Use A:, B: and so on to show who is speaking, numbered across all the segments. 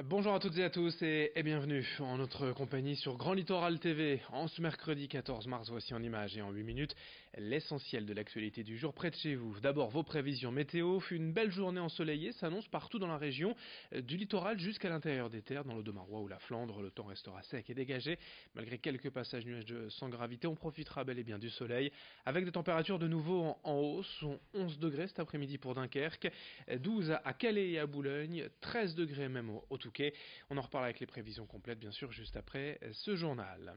A: Bonjour à toutes et à tous et bienvenue en notre compagnie sur Grand Littoral TV. En ce mercredi 14 mars, voici en images et en 8 minutes l'essentiel de l'actualité du jour près de chez vous. D'abord vos prévisions météo. Une belle journée ensoleillée s'annonce partout dans la région, du littoral jusqu'à l'intérieur des terres, dans l'Audomarois ou la Flandre. Le temps restera sec et dégagé. Malgré quelques passages nuageux sans gravité, on profitera bel et bien du soleil avec des températures de nouveau en hausse. 11 degrés cet après-midi pour Dunkerque, 12 à Calais et à Boulogne, 13 degrés même au Touquet. On en reparle avec les prévisions complètes, bien sûr, juste après ce journal.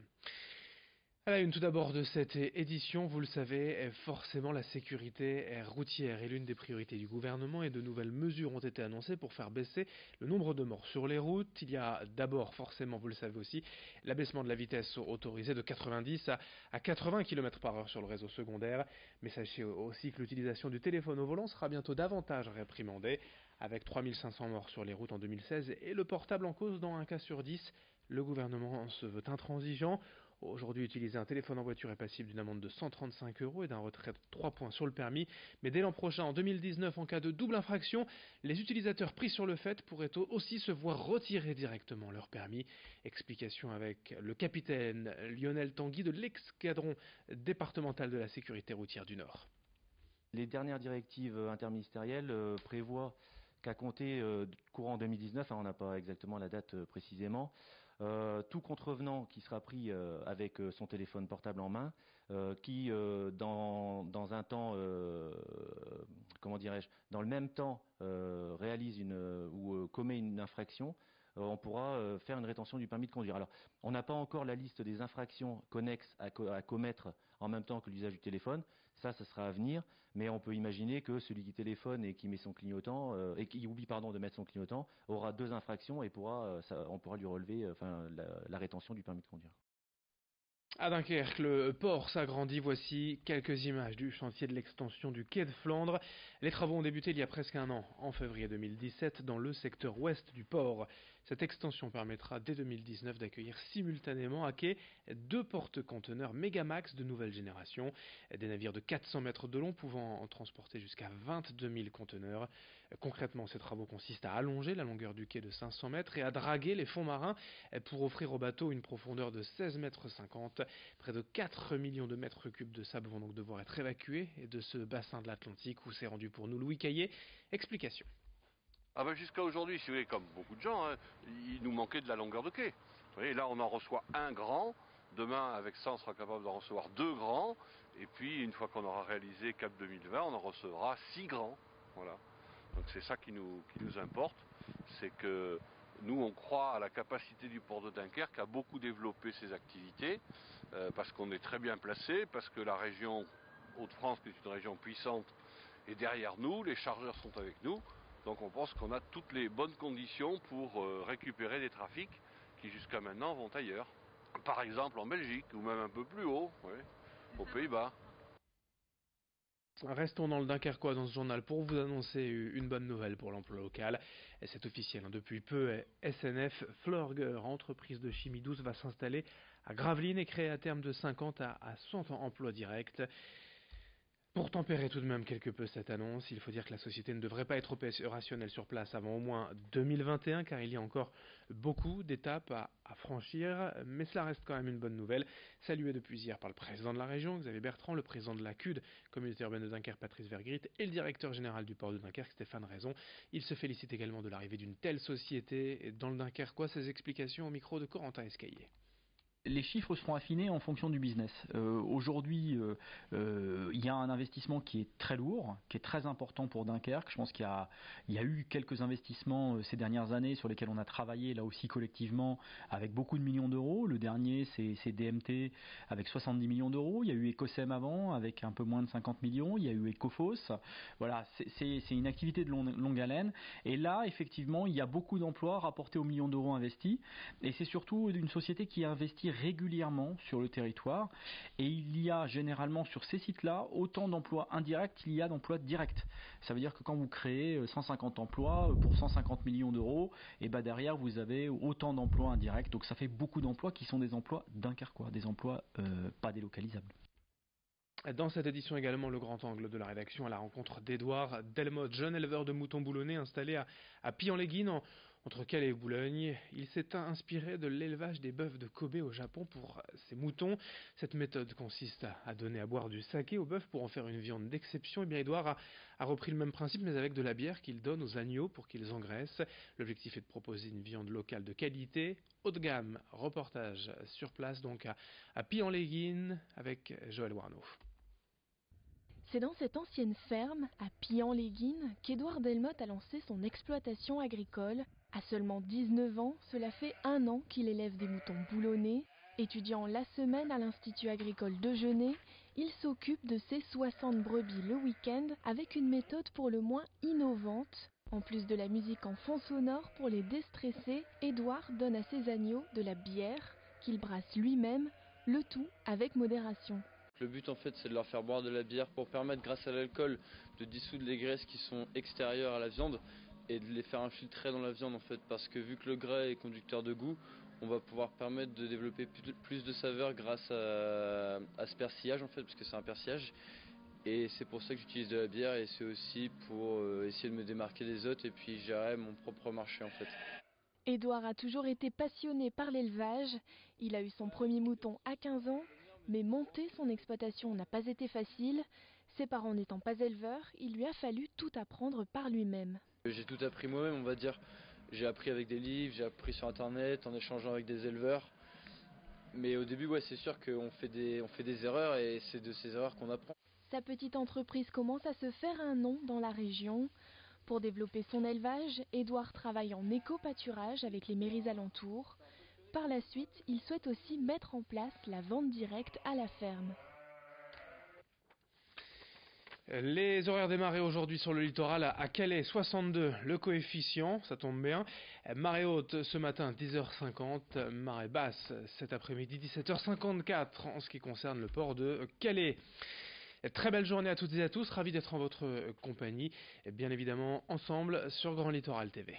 A: À la une tout d'abord de cette édition, vous le savez, forcément la sécurité routière est l'une des priorités du gouvernement et de nouvelles mesures ont été annoncées pour faire baisser le nombre de morts sur les routes. Il y a d'abord forcément, vous le savez aussi, l'abaissement de la vitesse autorisée de 90 à 80 km par heure sur le réseau secondaire. Mais sachez aussi que l'utilisation du téléphone au volant sera bientôt davantage réprimandée, avec 3500 morts sur les routes en 2016 et le portable en cause dans un cas sur 10. Le gouvernement se veut intransigeant. Aujourd'hui, utiliser un téléphone en voiture est passible d'une amende de 135 € et d'un retrait de 3 points sur le permis. Mais dès l'an prochain, en 2019, en cas de double infraction, les utilisateurs pris sur le fait pourraient aussi se voir retirer directement leur permis. Explication avec le capitaine Lionel Tanguy de l'escadron départemental de la sécurité routière du Nord.
B: Les dernières directives interministérielles prévoient qu'à compter courant 2019, on n'a pas exactement la date précisément, tout contrevenant qui sera pris avec son téléphone portable en main, qui dans un temps, comment dirais-je, dans le même temps réalise ou commet une infraction, on pourra faire une rétention du permis de conduire. Alors, on n'a pas encore la liste des infractions connexes à commettre en même temps que l'usage du téléphone. Ça sera à venir, mais on peut imaginer que celui qui téléphone et qui met son clignotant et qui oublie de mettre son clignotant aura deux infractions et on pourra lui relever la rétention du permis de conduire.
A: À Dunkerque, le port s'agrandit. Voici quelques images du chantier de l'extension du quai de Flandre. Les travaux ont débuté il y a presque un an, en février 2017, dans le secteur ouest du port. Cette extension permettra dès 2019 d'accueillir simultanément à quai deux porte-conteneurs Megamax de nouvelle génération, des navires de 400 mètres de long pouvant en transporter jusqu'à 22 000 conteneurs. Concrètement, ces travaux consistent à allonger la longueur du quai de 500 mètres et à draguer les fonds marins pour offrir aux bateaux une profondeur de 16,50 mètres. Près de 4 millions de mètres cubes de sable vont donc devoir être évacués de ce bassin de l'Atlantique où s'est rendu pour nous Louis Caillé. Explication.
C: Jusqu'à aujourd'hui, si vous voulez, comme beaucoup de gens, il nous manquait de la longueur de quai. Vous voyez, là on en reçoit un grand. Demain, avec ça, on sera capable d'en recevoir deux grands. Et puis, une fois qu'on aura réalisé Cap 2020, on en recevra 6 grands. Voilà. Donc c'est ça qui nous importe. C'est que nous, on croit à la capacité du port de Dunkerque à beaucoup développer ses activités, parce qu'on est très bien placé, parce que la région Hauts-de-France, qui est une région puissante, est derrière nous, les chargeurs sont avec nous. Donc on pense qu'on a toutes les bonnes conditions pour récupérer des trafics qui jusqu'à maintenant vont ailleurs. Par exemple en Belgique, ou même un peu plus haut, aux Pays-Bas.
A: Restons dans le Dunkerquois dans ce journal pour vous annoncer une bonne nouvelle pour l'emploi local. C'est officiel, depuis peu, SNF Florger, entreprise de chimie douce, va s'installer à Gravelines et créer à terme de 50 à 100 emplois directs. Pour tempérer tout de même quelque peu cette annonce, il faut dire que la société ne devrait pas être opérationnelle sur place avant au moins 2021, car il y a encore beaucoup d'étapes à franchir, mais cela reste quand même une bonne nouvelle, saluée depuis hier par le président de la région, Xavier Bertrand, le président de la CUD, communauté urbaine de Dunkerque, Patrice Vergrit, et le directeur général du port de Dunkerque, Stéphane Raison. Il se félicite également de l'arrivée d'une telle société dans le Dunkerquois. Ses explications au micro de Corentin Escaillé.
D: Les chiffres seront affinés en fonction du business. Aujourd'hui, il y a un investissement qui est très lourd, qui est très important pour Dunkerque. Je pense qu'il y a eu quelques investissements ces dernières années sur lesquels on a travaillé là aussi collectivement avec beaucoup de millions d'euros. Le dernier, c'est DMT avec 70 millions d'euros. Il y a eu Ecosem avant avec un peu moins de 50 millions. Il y a eu Ecofos. Voilà, c'est une activité de longue haleine. Et là, effectivement, il y a beaucoup d'emplois rapportés aux millions d'euros investis. Et c'est surtout une société qui investit régulièrement sur le territoire et il y a généralement sur ces sites-là autant d'emplois indirects qu'il y a d'emplois directs. Ça veut dire que quand vous créez 150 emplois pour 150 millions d'euros, et ben derrière vous avez autant d'emplois indirects. Donc ça fait beaucoup d'emplois qui sont des emplois dunkerquois, des emplois pas délocalisables.
A: Dans cette édition également, le grand angle de la rédaction à la rencontre d'Édouard Delmotte, jeune éleveur de moutons boulonnais installé à Pillan-les-Guines Entre Calais et Boulogne, il s'est inspiré de l'élevage des bœufs de Kobe au Japon pour ses moutons. Cette méthode consiste à donner à boire du saké aux bœufs pour en faire une viande d'exception. Et bien Édouard a repris le même principe mais avec de la bière qu'il donne aux agneaux pour qu'ils engraissent. L'objectif est de proposer une viande locale de qualité, haut de gamme. Reportage sur place donc à Pillan-les-Guines avec Joël Warneau.
E: C'est dans cette ancienne ferme, à Pillan-les-Guines, qu'Édouard Delmotte a lancé son exploitation agricole. À seulement 19 ans, cela fait 1 an qu'il élève des moutons boulonnais. Étudiant la semaine à l'Institut agricole de Genêt, il s'occupe de ses 60 brebis le week-end avec une méthode pour le moins innovante. En plus de la musique en fond sonore pour les déstresser, Édouard donne à ses agneaux de la bière qu'il brasse lui-même, le tout avec modération.
F: Le but en fait c'est de leur faire boire de la bière pour permettre grâce à l'alcool de dissoudre les graisses qui sont extérieures à la viande et de les faire infiltrer dans la viande en fait, parce que vu que le gras est conducteur de goût, on va pouvoir permettre de développer plus de saveur grâce à ce persillage en fait, parce que c'est un persillage. Et c'est pour ça que j'utilise de la bière, et c'est aussi pour essayer de me démarquer des autres et puis gérer mon propre marché en fait.
E: Édouard a toujours été passionné par l'élevage. Il a eu son premier mouton à 15 ans, mais monter son exploitation n'a pas été facile. Ses parents n'étant pas éleveurs, il lui a fallu tout apprendre par lui-même.
F: J'ai tout appris moi-même, on va dire. J'ai appris avec des livres, j'ai appris sur internet, en échangeant avec des éleveurs. Mais au début, ouais, c'est sûr qu'on fait des erreurs, et c'est de ces erreurs qu'on apprend.
E: Sa petite entreprise commence à se faire un nom dans la région. Pour développer son élevage, Édouard travaille en éco-pâturage avec les mairies alentours. Par la suite, il souhaite aussi mettre en place la vente directe à la ferme.
A: Les horaires des marées aujourd'hui sur le littoral, à Calais 62, le coefficient, ça tombe bien. Marée haute ce matin 10h50, marée basse cet après-midi 17h54 en ce qui concerne le port de Calais. Très belle journée à toutes et à tous, ravi d'être en votre compagnie, et bien évidemment ensemble sur Grand Littoral TV.